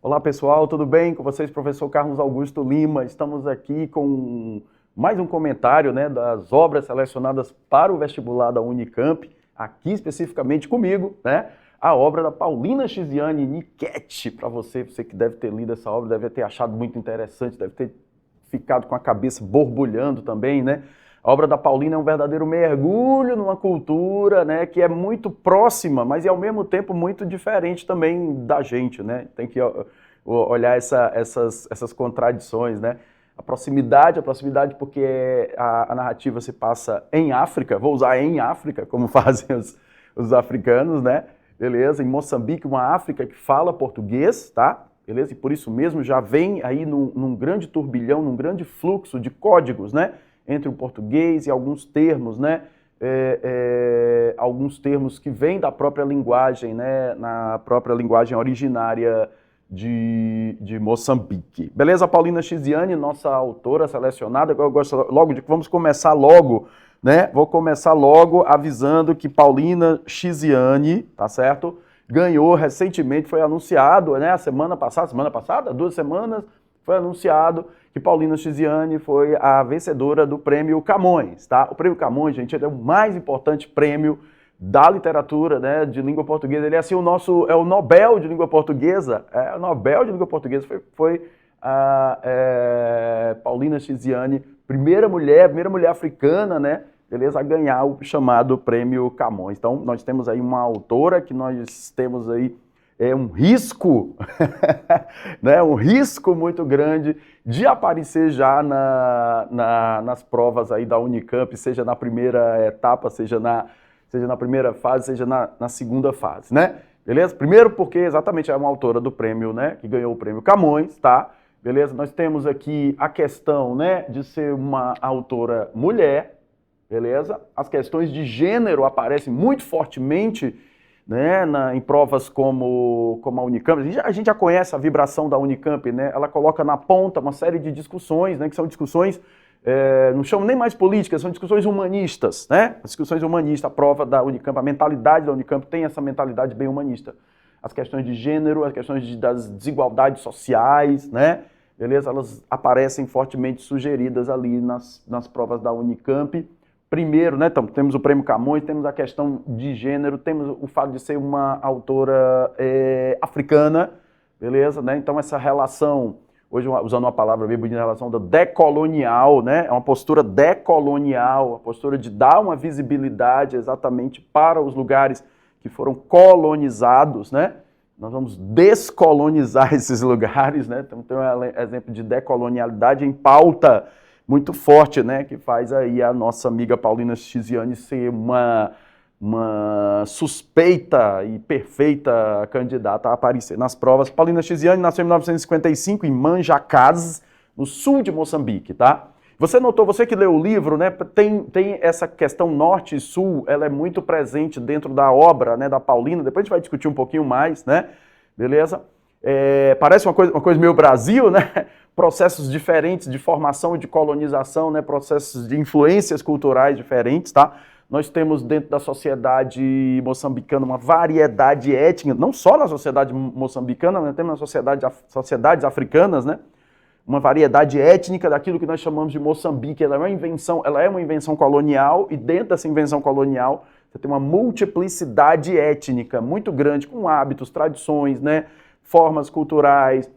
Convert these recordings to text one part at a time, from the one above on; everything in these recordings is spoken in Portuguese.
Olá pessoal, tudo bem? Com vocês, professor Carlos Augusto Lima. Estamos aqui com mais um comentário, né, das obras selecionadas para o vestibular da Unicamp, aqui especificamente comigo, né? A obra da Paulina Chiziane Nichetti. Para você que deve ter lido essa obra, deve ter achado muito interessante, deve ter ficado com a cabeça borbulhando também, né? A obra da Paulina é um verdadeiro mergulho numa cultura, né, que é muito próxima, mas ao mesmo tempo muito diferente também da gente, né? Tem que olhar essas contradições, né? A proximidade porque a narrativa se passa em África, vou usar em África, como fazem os africanos, né? Beleza? Em Moçambique, uma África que fala português, tá? Beleza? E por isso mesmo já vem aí num grande turbilhão, num grande fluxo de códigos, né? Entre o português e alguns termos, né? Alguns termos que vêm da própria linguagem, né? Na própria linguagem originária de Moçambique. Beleza? Paulina Chiziane, nossa autora selecionada. Eu gosto logo de que vamos começar logo, né? Vou começar logo avisando que Paulina Chiziane, tá certo? Ganhou recentemente, foi anunciado, né? Semana passada, 2 semanas, foi anunciado que Paulina Chiziane foi a vencedora do Prêmio Camões, tá? O Prêmio Camões, gente, ele é o mais importante prêmio da literatura, né, de língua portuguesa. Ele é assim é o Nobel de língua portuguesa. O Nobel de língua portuguesa foi a Paulina Chiziane, primeira mulher africana, né, beleza, a ganhar o chamado Prêmio Camões. Então, nós temos aí uma autora que nós temos aí um risco, né, um risco muito grande de aparecer já nas provas aí da Unicamp, seja na primeira etapa, seja na primeira fase, seja na segunda fase, né? Beleza? Primeiro porque exatamente é uma autora do prêmio, né, que ganhou o Prêmio Camões, tá? Beleza? Nós temos aqui a questão, né, de ser uma autora mulher, beleza? As questões de gênero aparecem muito fortemente, né, em provas como a Unicamp. A gente já conhece a vibração da Unicamp, né? Ela coloca na ponta uma série de discussões, né, que são discussões, não chamam nem mais políticas, são discussões humanistas, né? As discussões humanistas, a prova da Unicamp, a mentalidade da Unicamp tem essa mentalidade bem humanista. As questões de gênero, as questões das desigualdades sociais, né? Beleza? Elas aparecem fortemente sugeridas ali nas provas da Unicamp. Primeiro, né, então, temos o Prêmio Camões, temos a questão de gênero, temos o fato de ser uma autora africana, beleza? Né? Então essa relação, hoje usando uma palavra bem bonita, a relação da decolonial, né? É uma postura decolonial, a postura de dar uma visibilidade exatamente para os lugares que foram colonizados, né? Nós vamos descolonizar esses lugares, né? Então tem um exemplo de decolonialidade em pauta muito forte, né, que faz aí a nossa amiga Paulina Chiziane ser uma suspeita e perfeita candidata a aparecer nas provas. Paulina Chiziane nasceu em 1955 em Manjacás, no sul de Moçambique, tá? Você notou, você que leu o livro, né, tem essa questão norte e sul, ela é muito presente dentro da obra, né, da Paulina. Depois a gente vai discutir um pouquinho mais, né, beleza? Parece uma coisa meio Brasil, né? Processos diferentes de formação e de colonização, né? Processos de influências culturais diferentes, tá? Nós temos dentro da sociedade moçambicana uma variedade étnica, não só na sociedade moçambicana, mas temos nas sociedades africanas, né? Uma variedade étnica daquilo que nós chamamos de Moçambique. Ela é uma invenção colonial, e dentro dessa invenção colonial você tem uma multiplicidade étnica muito grande, com hábitos, tradições, né? Formas culturais,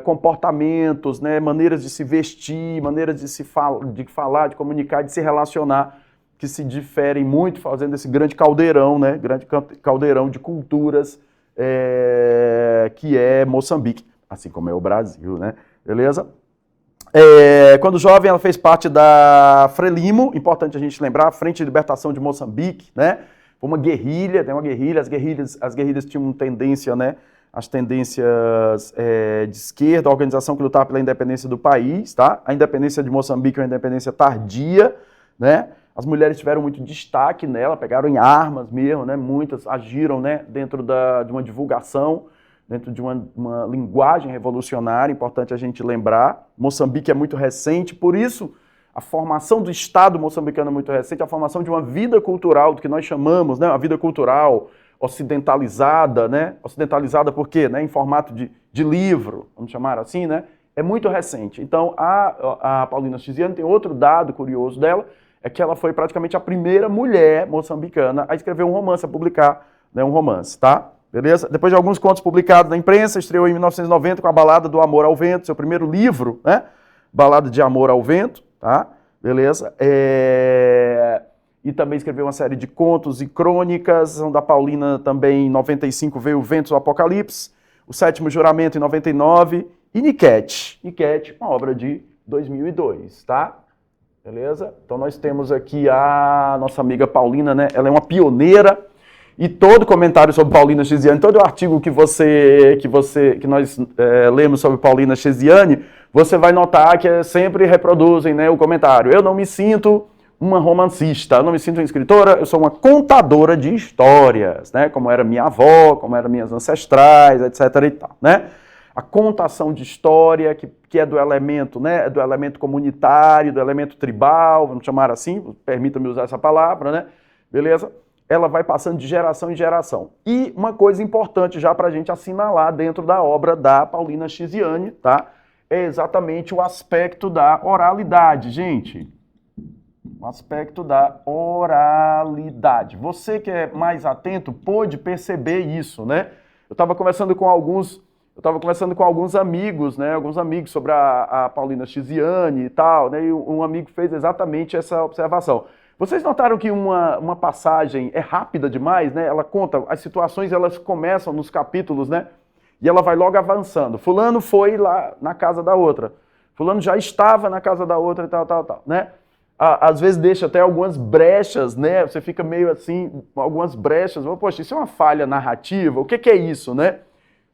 comportamentos, né, maneiras de se vestir, maneiras de falar, de comunicar, de se relacionar, que se diferem muito, fazendo esse grande caldeirão, né, grande caldeirão de culturas, que é Moçambique, assim como é o Brasil, né, beleza? Quando jovem, ela fez parte da Frelimo, importante a gente lembrar, a Frente de Libertação de Moçambique, né, foi uma guerrilha, as guerrilhas tinham tendência, né, as tendências de esquerda, a organização que lutava pela independência do país, tá? A independência de Moçambique é uma independência tardia, né? As mulheres tiveram muito destaque nela, pegaram em armas mesmo, né? Muitas agiram, né, dentro de uma divulgação, dentro de uma linguagem revolucionária, importante a gente lembrar. Moçambique é muito recente, por isso a formação do Estado moçambicano é muito recente, a formação de uma vida cultural, do que nós chamamos, né, a vida cultural, ocidentalizada, né? Ocidentalizada por quê? Né? Em formato de livro, vamos chamar assim, né? É muito recente. Então, a Paulina Chiziane tem outro dado curioso dela, é que ela foi praticamente a primeira mulher moçambicana a escrever um romance, a publicar, né, um romance, tá? Beleza? Depois de alguns contos publicados na imprensa, estreou em 1990 com a Balada do Amor ao Vento, seu primeiro livro, né? Balada de Amor ao Vento, tá? Beleza? E também escreveu uma série de contos e crônicas. Da Paulina também, em 95, veio Ventos do Apocalipse, O Sétimo Juramento, em 99, e Niket, uma obra de 2002, tá? Beleza? Então nós temos aqui a nossa amiga Paulina, né? Ela é uma pioneira. E todo comentário sobre Paulina Chiziane, todo artigo que nós lemos sobre Paulina Chiziane, você vai notar que sempre reproduzem, né, o comentário. Eu não me sinto uma romancista, eu não me sinto uma escritora, eu sou uma contadora de histórias, né, como era minha avó, como eram minhas ancestrais, etc. e tal, né? A contação de história, que é do elemento, né, do elemento comunitário, do elemento tribal, vamos chamar assim, permita-me usar essa palavra, né? Beleza? Ela vai passando de geração em geração. E uma coisa importante já para a gente assinalar dentro da obra da Paulina Chiziane, tá? É exatamente o aspecto da oralidade, gente. O aspecto da oralidade. Você que é mais atento pôde perceber isso, né? Eu estava conversando com alguns amigos, né? Alguns amigos sobre a Paulina Chiziane e tal, né? E um amigo fez exatamente essa observação. Vocês notaram que uma passagem é rápida demais, né? Ela conta, as situações elas começam nos capítulos, né? E ela vai logo avançando. Fulano foi lá na casa da outra. Fulano já estava na casa da outra e tal, né? Às vezes deixa até algumas brechas, né? Você fica meio assim, algumas brechas. Poxa, isso é uma falha narrativa? O que é isso, né?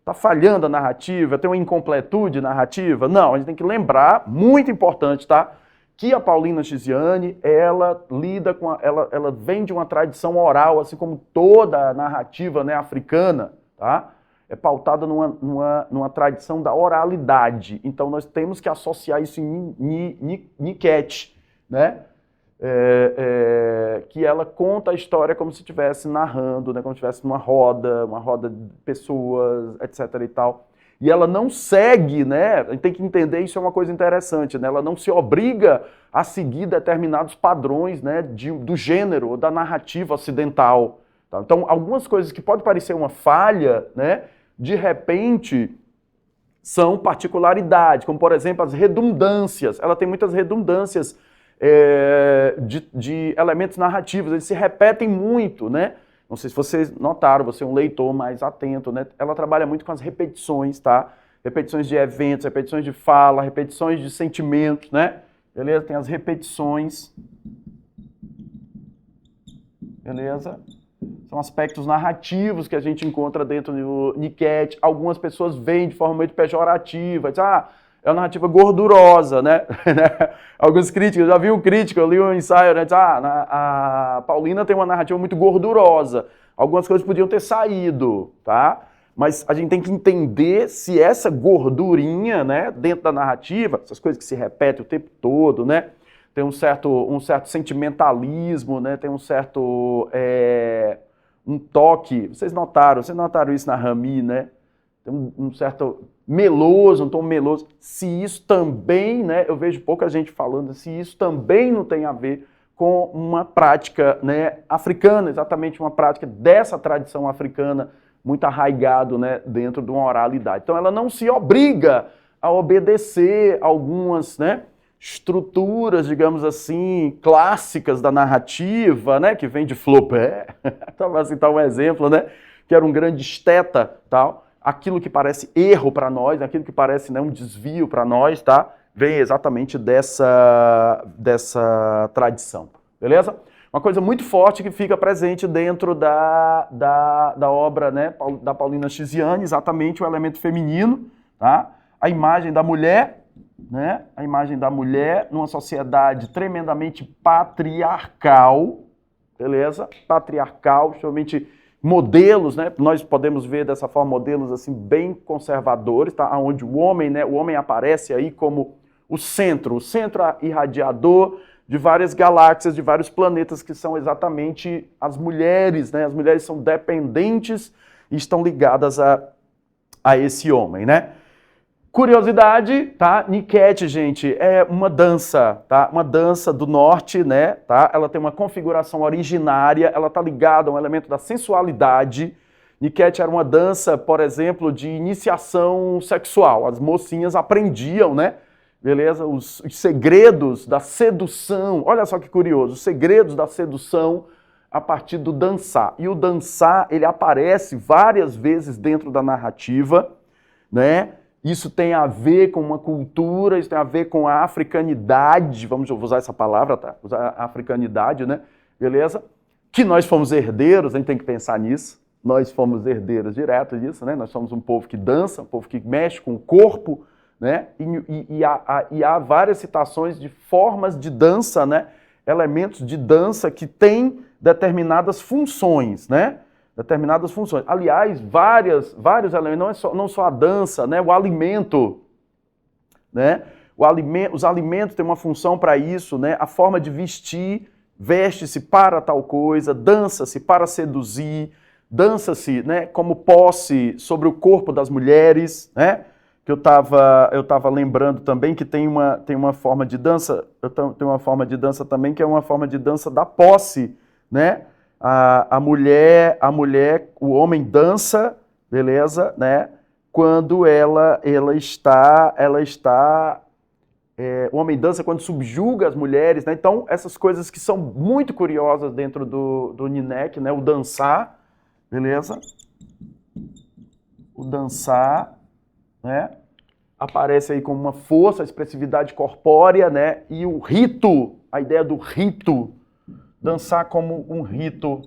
Tá falhando a narrativa? Tem uma incompletude narrativa? Não, a gente tem que lembrar, muito importante, tá? Que a Paulina Chiziane, ela lida com ela vem de uma tradição oral, assim como toda a narrativa, né, africana, tá? É pautada numa tradição da oralidade. Então nós temos que associar isso em Niket, né? Que ela conta a história como se estivesse narrando, né, como se estivesse numa roda de pessoas, etc. e tal. E ela não segue, né? A gente tem que entender, isso é uma coisa interessante, né? Ela não se obriga a seguir determinados padrões, né, do gênero ou da narrativa ocidental. Tá? Então, algumas coisas que podem parecer uma falha, né, de repente são particularidades, como, por exemplo, as redundâncias. Ela tem muitas redundâncias de elementos narrativos, eles se repetem muito, né? Não sei se vocês notaram, você é um leitor mais atento, né? Ela trabalha muito com as repetições, tá? Repetições de eventos, repetições de fala, repetições de sentimentos, né? Beleza? Tem as repetições. Beleza? São aspectos narrativos que a gente encontra dentro do Niket. Algumas pessoas veem de forma muito pejorativa, dizem, é uma narrativa gordurosa, né? Alguns críticos, eu já vi um crítico, eu li um ensaio, né? Diz, a Paulina tem uma narrativa muito gordurosa. Algumas coisas podiam ter saído, tá? Mas a gente tem que entender se essa gordurinha, né, dentro da narrativa, essas coisas que se repetem o tempo todo, né? Tem um certo sentimentalismo, né? Tem um certo um toque. Vocês notaram isso na Rami, né? Tem um certo meloso, um tom meloso. Se isso também, né, eu vejo pouca gente falando, se isso também não tem a ver com uma prática, né, africana, exatamente uma prática dessa tradição africana, muito arraigado, né, dentro de uma oralidade. Então ela não se obriga a obedecer algumas, né, estruturas, digamos assim, clássicas da narrativa, né, que vem de Flaubert, então, assim, tá um exemplo, né, que era um grande esteta, tal. Aquilo que parece erro para nós, aquilo que parece, né, um desvio para nós, tá? Vem exatamente dessa tradição, beleza? Uma coisa muito forte que fica presente dentro da obra, né, da Paulina Chiziane, exatamente o elemento feminino, tá? A imagem da mulher, né? A imagem da mulher numa sociedade tremendamente patriarcal, beleza? Patriarcal, extremamente modelos, né? Nós podemos ver dessa forma modelos assim bem conservadores, tá? Onde o homem, né? O homem aparece aí como o centro irradiador de várias galáxias, de vários planetas que são exatamente as mulheres, né? As mulheres são dependentes e estão ligadas a esse homem, né? Curiosidade, tá? Niket, gente, é uma dança, tá? Uma dança do norte, né? Tá? Ela tem uma configuração originária, ela tá ligada a um elemento da sensualidade. Niket era uma dança, por exemplo, de iniciação sexual. As mocinhas aprendiam, né? Beleza? Os segredos da sedução. Olha só que curioso, os segredos da sedução a partir do dançar. E o dançar, ele aparece várias vezes dentro da narrativa, né? Isso tem a ver com uma cultura, isso tem a ver com a africanidade, vamos usar essa palavra, tá? Usar a africanidade, né? Beleza? Que nós fomos herdeiros, a gente tem que pensar nisso. Nós fomos herdeiros direto disso, né? Nós somos um povo que dança, um povo que mexe com o corpo, né? E há várias citações de formas de dança, né? Elementos de dança que têm determinadas funções, né? Determinadas funções. Aliás, vários elementos, não só a dança, né? O alimento, né? Os alimentos têm uma função para isso, né? A forma de vestir, veste-se para tal coisa, dança-se para seduzir, dança-se, né? Como posse sobre o corpo das mulheres, né? Que eu tava lembrando também que tem uma forma de dança, tem uma forma de dança também que é uma forma de dança da posse, né? A mulher, o homem dança, beleza, né? Quando o homem dança quando subjuga as mulheres, né? Então, essas coisas que são muito curiosas dentro do Ninek, né? O dançar, beleza? O dançar, né? Aparece aí como uma força, a expressividade corpórea, né? E o rito, a ideia do rito, dançar como um rito,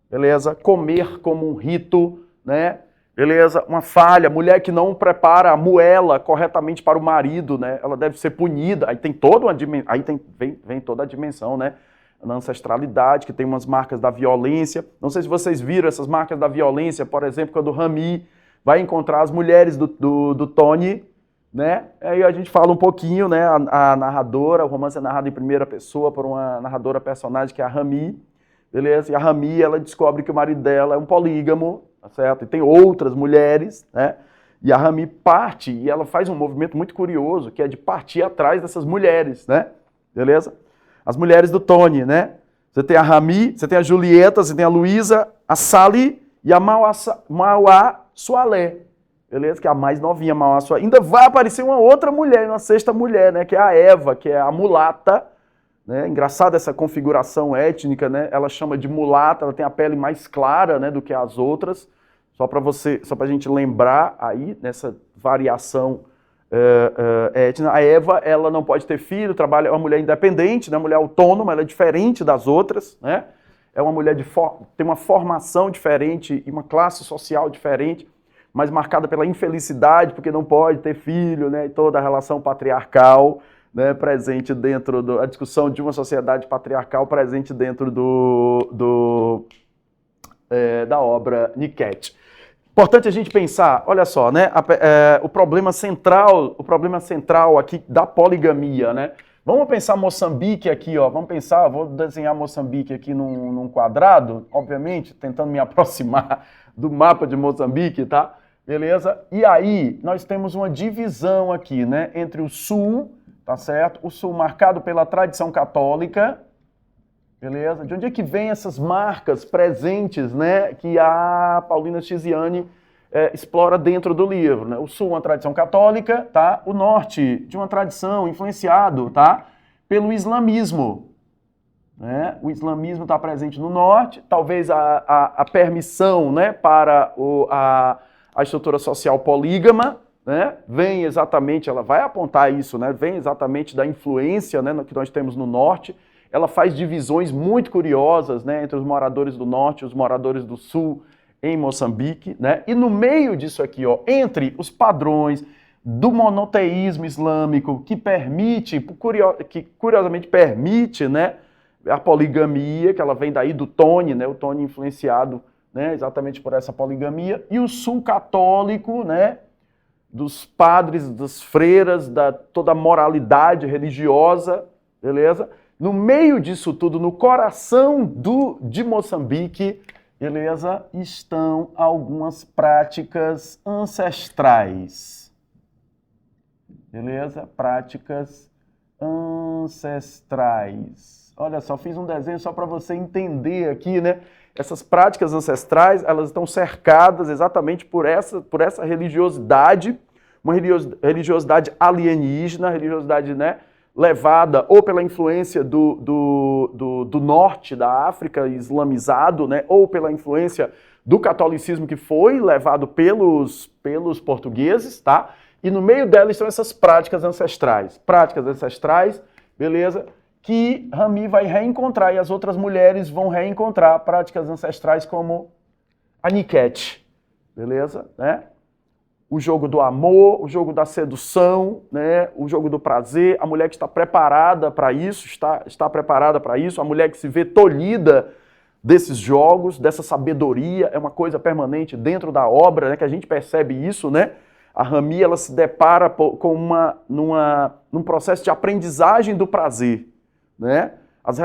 beleza? Comer como um rito, né? Beleza? Uma falha, mulher que não prepara a moela corretamente para o marido, né? Ela deve ser punida. Aí tem toda uma dimensão, vem toda a dimensão, né? Na ancestralidade, que tem umas marcas da violência. Não sei se vocês viram essas marcas da violência, por exemplo, quando o Rami vai encontrar as mulheres do Tony, né? Aí a gente fala um pouquinho, né? A narradora, o romance é narrado em primeira pessoa por uma narradora personagem que é a Rami, beleza? E a Rami, ela descobre que o marido dela é um polígamo, tá certo? E tem outras mulheres, né? E a Rami parte e ela faz um movimento muito curioso, que é de partir atrás dessas mulheres, né? Beleza? As mulheres do Tony, né? Você tem a Rami, você tem a Julieta, você tem a Luísa, a Sally e a Mauá Sualé. Beleza? Que é a mais novinha, Mauá Sualé. Ainda vai aparecer uma outra mulher, uma sexta mulher, né? Que é a Eva, que é a mulata, né? Engraçada essa configuração étnica, né? Ela chama de mulata, ela tem a pele mais clara, né, do que as outras. Só pra gente lembrar aí, nessa variação étnica. A Eva, ela não pode ter filho, é uma mulher independente, né? Uma mulher autônoma, ela é diferente das outras, né? É uma mulher tem uma formação diferente e uma classe social diferente, mas marcada pela infelicidade, porque não pode ter filho, né? E toda a relação patriarcal, né, presente dentro da discussão de uma sociedade patriarcal presente dentro da obra Niket. Importante a gente pensar, olha só, né, o problema central aqui da poligamia, né? Vamos pensar Moçambique aqui, ó. Vou desenhar Moçambique aqui num quadrado, obviamente, tentando me aproximar do mapa de Moçambique, tá? Beleza? E aí, nós temos uma divisão aqui, né, entre o sul, tá certo? O sul marcado pela tradição católica, beleza? De onde é que vem essas marcas presentes, né, que a Paulina Chiziane explora dentro do livro, né? O sul, uma tradição católica, tá? O norte, de uma tradição influenciado, tá? Pelo islamismo, né? O islamismo está presente no norte, talvez a permissão, né, para a estrutura social polígama, né, vem exatamente, ela vai apontar isso, né, vem exatamente da influência, né, que nós temos no norte. Ela faz divisões muito curiosas, né, entre os moradores do norte e os moradores do sul em Moçambique, né, e no meio disso aqui, ó, entre os padrões do monoteísmo islâmico que curiosamente permite, né, a poligamia, que ela vem daí do Tony, né, o Tony influenciado, né, exatamente por essa poligamia, e o sul católico, né, dos padres, das freiras, toda a moralidade religiosa, beleza? no meio disso tudo, no coração de Moçambique, beleza, estão algumas práticas ancestrais. Beleza? Práticas ancestrais. Olha só, fiz um desenho só para você entender aqui, né? Essas práticas ancestrais, elas estão cercadas exatamente por essa religiosidade, uma religiosidade alienígena, religiosidade, né, levada ou pela influência do norte da África islamizado, né, ou pela influência do catolicismo que foi levado pelos portugueses, tá? E no meio delas estão essas práticas ancestrais. Práticas ancestrais, beleza? Que Rami vai reencontrar e as outras mulheres vão reencontrar práticas ancestrais como a Niket, beleza? Né? O jogo do amor, o jogo da sedução, né? O jogo do prazer, a mulher que está preparada para isso, está preparada para isso, a mulher que se vê tolhida desses jogos, dessa sabedoria, é uma coisa permanente dentro da obra, né? Que a gente percebe isso, né? A Rami, ela se depara com num processo de aprendizagem do prazer, né? As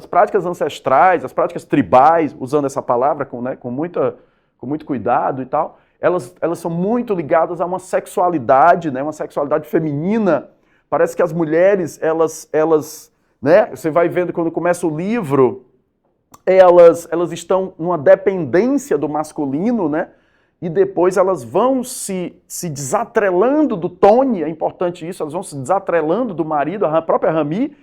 práticas ancestrais, as práticas tribais, usando essa palavra com muito cuidado e tal, elas são muito ligadas a uma sexualidade, né? Uma sexualidade feminina. Parece que as mulheres, né? Você vai vendo quando começa o livro, elas estão numa dependência do masculino, né? E depois elas vão se desatrelando do Tony, é importante isso, elas vão se desatrelando do marido, a própria Rami,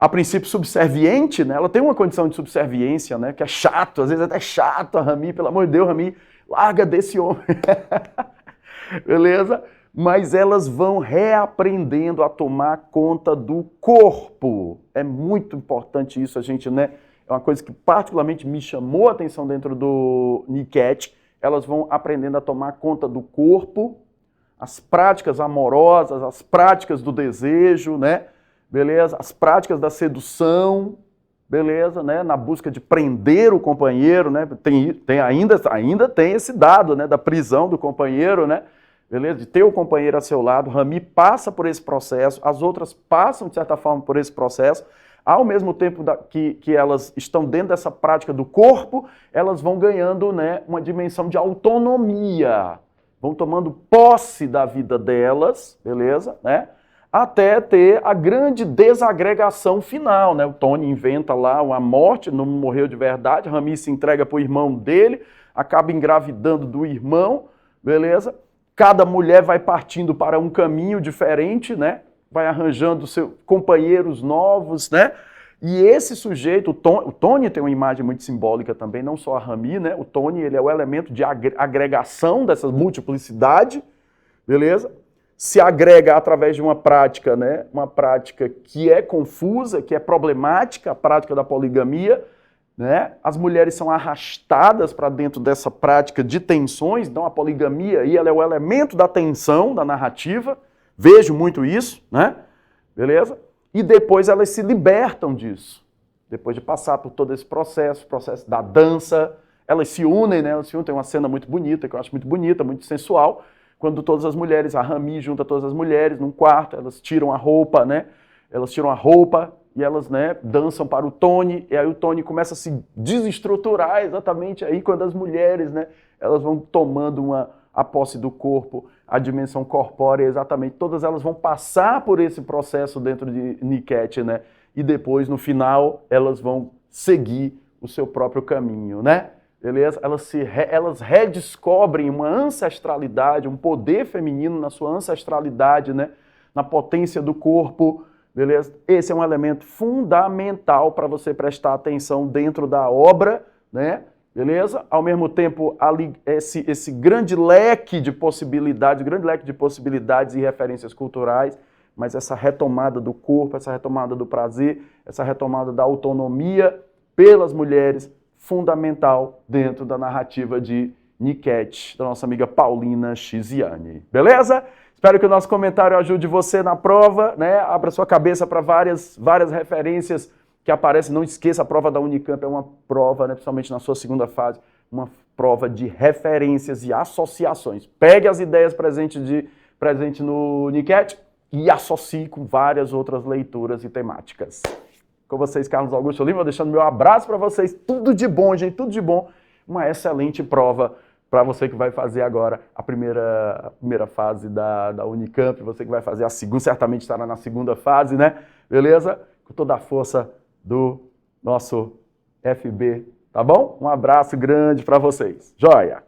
a princípio subserviente, né? Ela tem uma condição de subserviência, né? Que é chato, às vezes até chato a Rami, pelo amor de Deus, Rami, larga desse homem. Beleza? Mas elas vão reaprendendo a tomar conta do corpo. É muito importante isso, a gente, né? É uma coisa que particularmente me chamou a atenção dentro do Niket. Elas vão aprendendo a tomar conta do corpo, as práticas amorosas, as práticas do desejo, né? Beleza? As práticas da sedução, beleza, né? Na busca de prender o companheiro, né? Ainda tem esse dado, né? Da prisão do companheiro, né? Beleza? De ter o companheiro a seu lado. Rami passa por esse processo, as outras passam, de certa forma, por esse processo. Ao mesmo tempo que elas estão dentro dessa prática do corpo, elas vão ganhando, né, uma dimensão de autonomia, vão tomando posse da vida delas, beleza? Né? Até ter a grande desagregação final, né? O Tony inventa lá uma morte, não morreu de verdade, Rami se entrega para o irmão dele, acaba engravidando do irmão, beleza? Cada mulher vai partindo para um caminho diferente, né? Vai arranjando seus companheiros novos, né? E esse sujeito, o Tony tem uma imagem muito simbólica também, não só a Rami, né? O Tony, ele é o elemento de agregação dessa multiplicidade, beleza? Se agrega através de uma prática, né? Uma prática que é confusa, que é problemática, a prática da poligamia, né? As mulheres são arrastadas para dentro dessa prática de tensões, então a poligamia aí, ela é o elemento da tensão, da narrativa. Vejo muito isso, né? Beleza? E depois elas se libertam disso. Depois de passar por todo esse processo da dança, elas se unem, né? Elas se unem, tem uma cena muito bonita, que eu acho muito bonita, muito sensual, quando todas as mulheres, a Rami junta todas as mulheres num quarto, elas tiram a roupa, né? Elas tiram a roupa e elas, né, dançam para o Tony, e aí o Tony começa a se desestruturar exatamente aí quando as mulheres, né, elas vão tomando a posse do corpo, a dimensão corpórea, exatamente. Todas elas vão passar por esse processo dentro de Niket, né? E depois, no final, elas vão seguir o seu próprio caminho, né? Beleza? Elas redescobrem uma ancestralidade, um poder feminino na sua ancestralidade, né? Na potência do corpo, beleza? Esse é um elemento fundamental para você prestar atenção dentro da obra, né? Beleza? Ao mesmo tempo, esse grande leque de possibilidades, e referências culturais, mas essa retomada do corpo, essa retomada do prazer, essa retomada da autonomia pelas mulheres, fundamental dentro da narrativa de Niket, da nossa amiga Paulina Chiziane. Beleza? Espero que o nosso comentário ajude você na prova, né? Abra sua cabeça para várias referências que aparece, não esqueça, a prova da Unicamp é uma prova, né, principalmente na sua segunda fase, uma prova de referências e associações. Pegue as ideias presentes no Niket e associe com várias outras leituras e temáticas. Com vocês, Carlos Augusto Lima, deixando meu abraço para vocês. Tudo de bom, gente, tudo de bom. Uma excelente prova para você que vai fazer agora a primeira fase da Unicamp, você que vai fazer a segunda, certamente estará na segunda fase, né? Beleza? Com toda a força do nosso FB, tá bom? Um abraço grande para vocês. Joia!